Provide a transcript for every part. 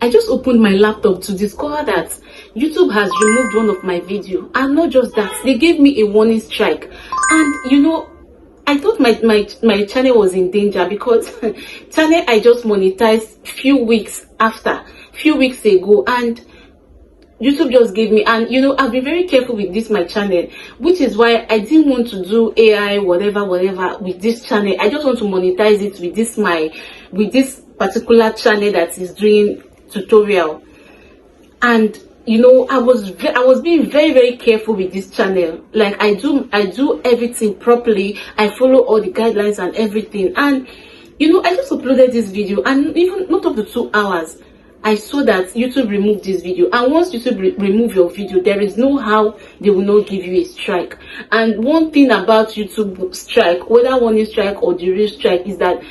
I just opened my laptop to discover that YouTube has removed one of my video, and not just that, they gave me a warning strike. And you know, I thought my channel was in danger, because channel I just monetized few weeks ago, and YouTube just gave me. And you know, I've been very careful with this my channel, which is why I didn't want to do AI whatever with this channel. I just want to monetize it with this particular channel that is doing tutorial. And you know, I was being very careful with this channel. Like I do everything properly. I follow all the guidelines and everything. And you know, I just uploaded this video, and even not up to 2 hours, I saw that YouTube removed this video. And once YouTube remove your video, there is no how they will not give you a strike. And one thing about YouTube strike, whether warning strike or the real strike, is that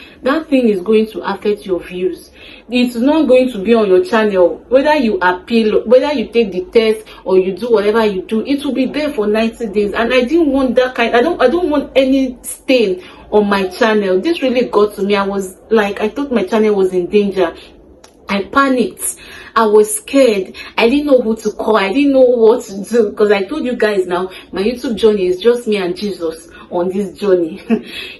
thing is going to affect your views. It's not going to be on your channel. Whether you appeal, whether you take the test, or you do whatever you do, it will be there for 90 days. And I didn't want that kind. I don't want any stain on my channel. This really got to me. I thought my channel was in danger. I panicked. I was scared. I didn't know who to call. I didn't know what to do, because I told you guys now, my YouTube journey is just me and Jesus on this journey.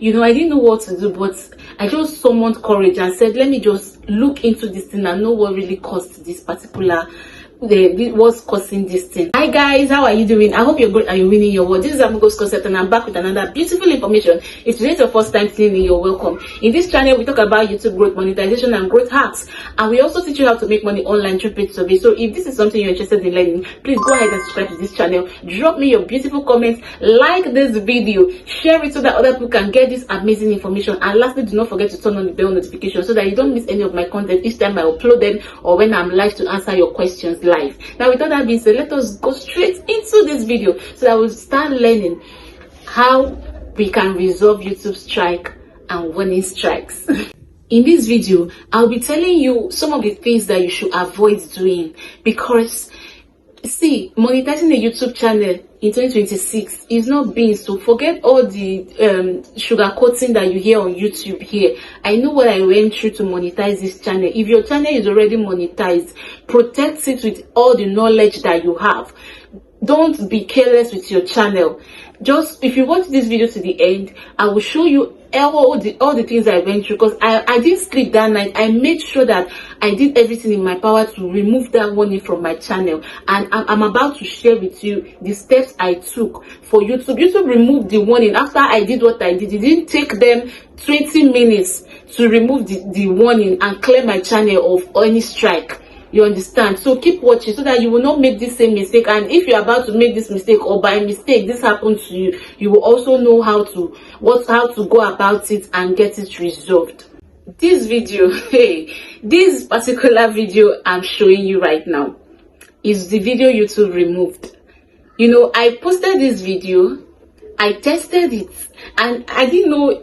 You know, I didn't know what to do, but I just summoned courage and said, let me just look into this thing and know what really caused this particular what's causing this thing. Hi guys, how are you doing? I hope you're good and you're winning your world. This is Amugo's Concept, and I'm back with another beautiful information. If today's your first time tuning in, you're welcome. In this channel, we talk about YouTube growth, monetization, and growth hacks, and we also teach you how to make money online through paid survey. So if this is something you're interested in learning, please go ahead and subscribe to this channel. Drop me your beautiful comments, like this video, share it so that other people can get this amazing information, and lastly, do not forget to turn on the bell notification so that you don't miss any of my content each time I upload them, or when I'm live to answer your questions live. Now, with all that being said, let us go straight into this video so that we'll start learning how we can resolve YouTube strike and warning strikes. In this video, I'll be telling you some of the things that you should avoid doing, because see, monetizing a YouTube channel in 2026 is not being so. Forget all the sugarcoating that you hear on YouTube here. I know what I went through to monetize this channel. If your channel is already monetized, protect it with all the knowledge that you have. Don't be careless with your channel. Just, if you watch this video to the end, I will show you all the things I went through, because I didn't sleep that night. I made sure that I did everything in my power to remove that warning from my channel, and I'm about to share with you the steps I took for YouTube. YouTube removed the warning after I did what I did. It didn't take them 20 minutes to remove the warning and clear my channel of any strike. You understand? So keep watching so that you will not make this same mistake. And if you're about to make this mistake, or by mistake this happened to you, you will also know how to go about it and get it resolved. This video, this particular video I'm showing you right now is the video YouTube removed. You know, I posted this video, I tested it, and I didn't know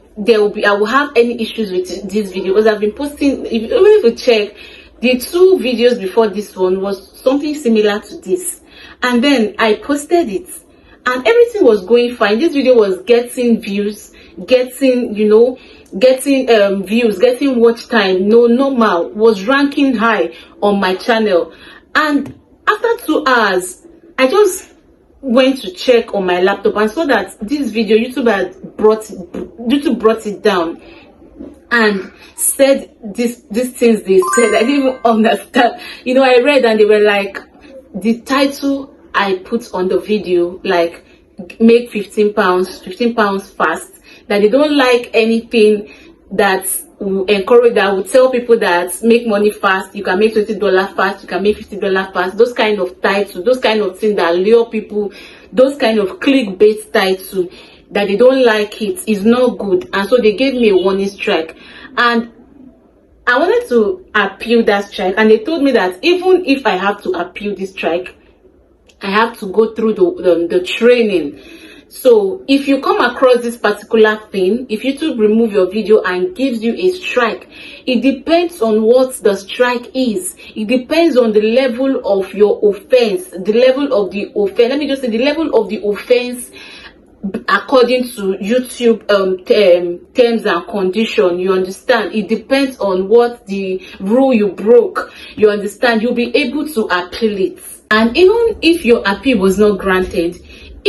I will have any issues with this video, because I've been posting, even if you check, the 2 videos before this one was something similar to this, and then I posted it and everything was going fine. This video was getting views, getting views, getting watch time, normal, was ranking high on my channel. And after 2 hours, I just went to check on my laptop and saw that this video YouTube brought it down and said these things they said. I didn't even understand. You know, I read and they were like, the title I put on the video, like, make 15 pounds fast, that they don't like anything that will encourage, that will tell people that make money fast, you can make $20 fast, you can make $50 fast, those kind of titles, those kind of things that lure people, those kind of clickbait titles, that they don't like. It is not good, and so they gave me a warning strike. And I wanted to appeal that strike, and they told me that even if I have to appeal this strike, I have to go through the training. So if you come across this particular thing, if YouTube remove your video and gives you a strike, it depends on what the strike is. It depends on the level of your offense, the level of the offense. Let me just say the level of the offense according to YouTube terms and condition. You understand? It depends on what the rule you broke. You understand? You'll be able to appeal it. And even if your appeal was not granted,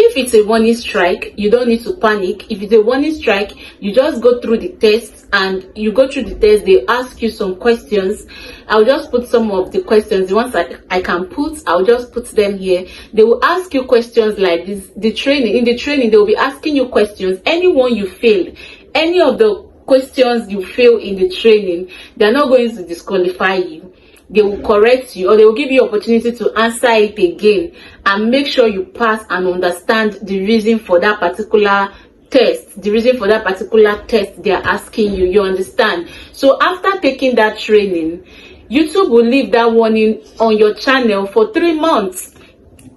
if it's a warning strike, you don't need to panic. If it's a warning strike, you just go through the tests, and you go through the test. They ask you some questions. I'll just put some of the questions, the ones that I can put, I'll just put them here. They will ask you questions like this. In the training, they will be asking you questions. Anyone you fail, any of the questions you fail in the training, they're not going to disqualify you. They will correct you, or they will give you opportunity to answer it again and make sure you pass and understand the reason for that particular test. The reason for that particular test they are asking you. You understand? So after taking that training, YouTube will leave that warning on your channel for 3 months.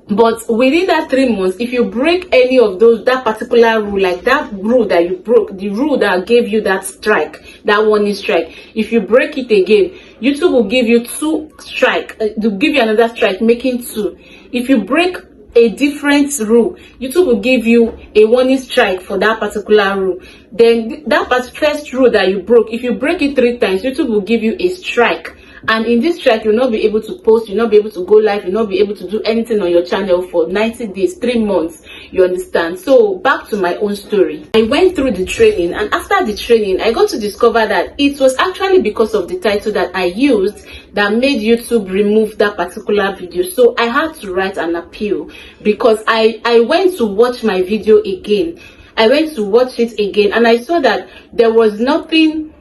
But within that 3 months, if you break any of that particular rule, like that rule that you broke, the rule that gave you that strike, that warning strike, if you break it again, YouTube will give you 2 strike. They'll give you another strike, making 2. If you break a different rule, YouTube will give you a warning strike for that particular rule. Then that first rule that you broke, if you break it 3 times, YouTube will give you a strike. And in this strike, you'll not be able to post, you'll not be able to go live, you'll not be able to do anything on your channel for 90 days, 3 months. You understand? So back to my own story. I went through the training, and after the training, I got to discover that it was actually because of the title that I used that made YouTube remove that particular video. So I had to write an appeal, because I went to watch my video again. I went to watch it again, and I saw that there was nothing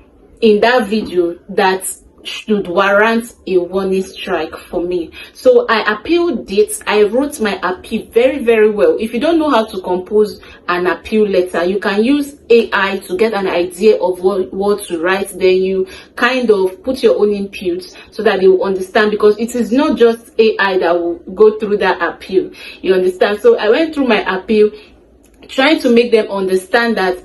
in that video that should warrant a warning strike for me. So I appealed it. I wrote my appeal very, very well. If you don't know how to compose an appeal letter, you can use AI to get an idea of what to write. Then you kind of put your own inputs so that they will understand, because it is not just AI that will go through that appeal. You understand? So I went through my appeal, trying to make them understand that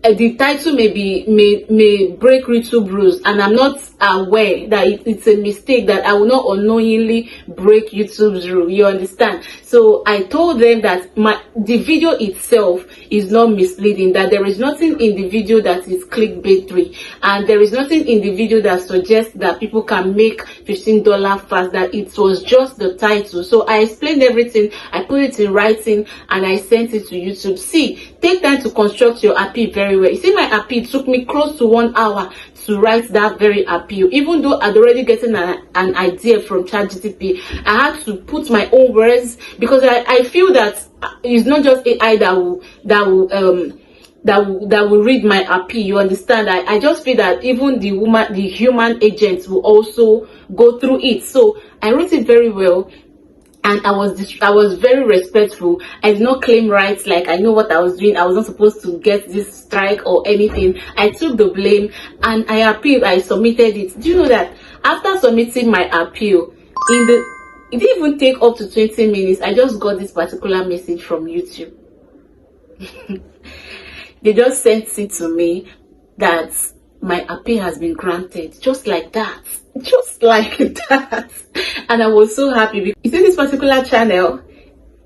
the title may break YouTube rules, and I'm not aware that it's a mistake, that I will not unknowingly break YouTube's rule. You understand? So I told them that the video itself is not misleading, that there is nothing in the video that is clickbaity, and there is nothing in the video that suggests that people can make $15 fast, that it was just the title. So I explained everything, I put it in writing, and I sent it to YouTube. See, take time to construct your appeal very well. You see, my appeal took me close to 1 hour to write that very appeal. Even though I'd already gotten an idea from ChatGPT, I had to put my own words, because I feel that it's not just AI that will read my appeal. You understand? I just feel that even the human agents will also go through it. So I wrote it very well, and I was very respectful. I did not claim rights, like I know what I was doing. I was not supposed to get this strike or anything. I took the blame, and I appealed. I submitted it. Do you know that after submitting my appeal, it didn't even take up to 20 minutes. I just got this particular message from YouTube. They just sent it to me that my appeal has been granted, just like that. Just like that. And I was so happy, because you see, this particular channel,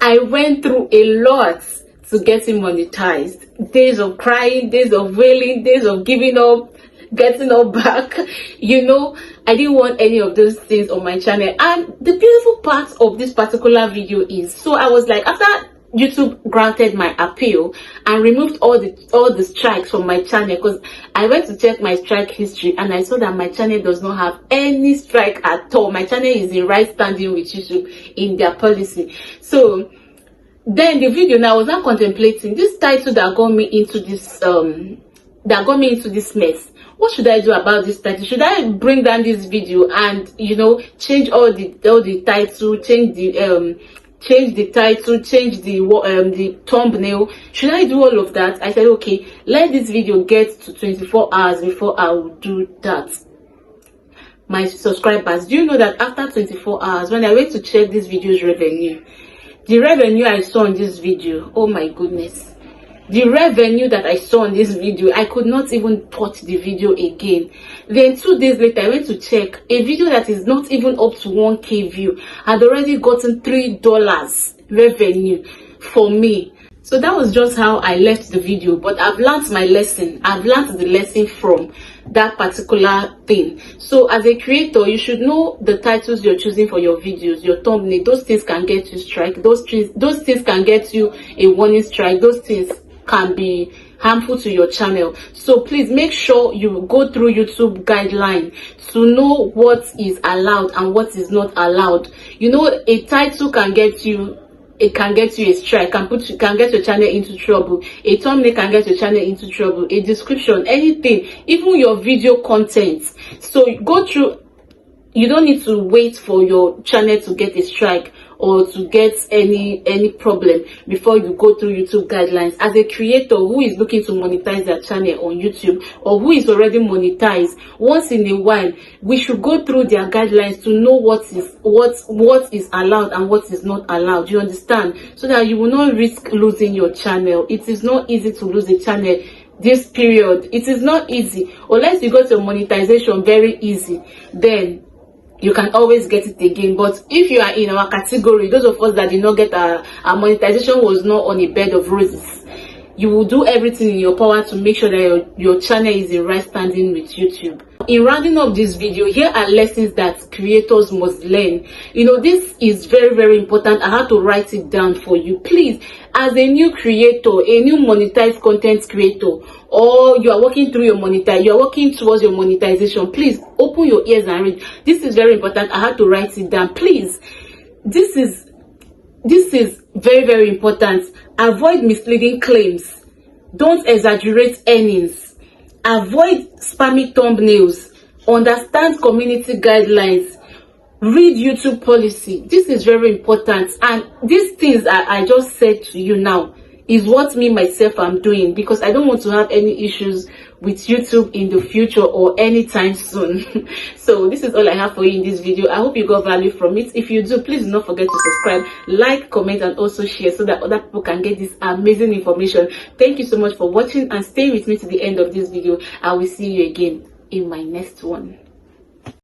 I went through a lot to get it monetized. Days of crying, days of wailing, days of giving up, getting up back. You know, I didn't want any of those things on my channel. And the beautiful part of this particular video is, so I was like, after YouTube granted my appeal and removed all the strikes from my channel, because I went to check my strike history, and I saw that my channel does not have any strike at all. My channel is in right standing with YouTube in their policy. So then the video, now I was not contemplating this title that got me into this mess. What should I do about this title? Should I bring down this video and, you know, change all the title, change the title, change the thumbnail? Should I do all of that? I said, okay, let this video get to 24 hours before I will do that. My subscribers, do you know that after 24 hours, when I went to check this video's revenue, the revenue I saw in this video, oh my goodness, the revenue that I saw in this video, I could not even touch the video again. Then 2 days later, I went to check a video that is not even up to 1K view had already gotten $3 revenue for me. So that was just how I left the video, but I've learned my lesson. I've learned the lesson from that particular thing. So as a creator, you should know the titles you're choosing for your videos, your thumbnail. Those things can get you strike. Those things can get you a warning strike. Those things can be harmful to your channel. So please make sure you go through YouTube guideline to know what is allowed and what is not allowed. You know, a title can get you, it can get you a strike, can get your channel into trouble. A thumbnail can get your channel into trouble. A description, anything, even your video content. So go through. You don't need to wait for your channel to get a strike or to get any problem before you go through YouTube guidelines. As a creator who is looking to monetize their channel on YouTube, or who is already monetized, once in a while we should go through their guidelines to know what is allowed and what is not allowed. You understand? So that you will not risk losing your channel. It is not easy to lose a channel this period. It is not easy. Unless you got your monetization very easy, then you can always get it again. But if you are in our category, those of us that did not get our monetization was not on a bed of roses, you will do everything in your power to make sure that your channel is in right standing with YouTube. In rounding up this video, here are lessons that creators must learn. You know, this is very, very important. I had to write it down for you. Please, as a new creator, a new monetized content creator, or you are working through your you are working towards your monetization, please open your ears and read. This is very important. I had to write it down. Please, this is very, very important. Avoid misleading claims. Don't exaggerate earnings. Avoid spammy thumbnails. Understand community guidelines. Read YouTube policy. This is very important. And these things I just said to you now is what me myself I'm doing, because I don't want to have any issues with YouTube in the future or anytime soon. So this is all I have for you in this video. I hope you got value from it. If you do, please do not forget to subscribe, like, comment, and also share so that other people can get this amazing information. Thank you so much for watching and stay with me to the end of this video. I will see you again in my next one.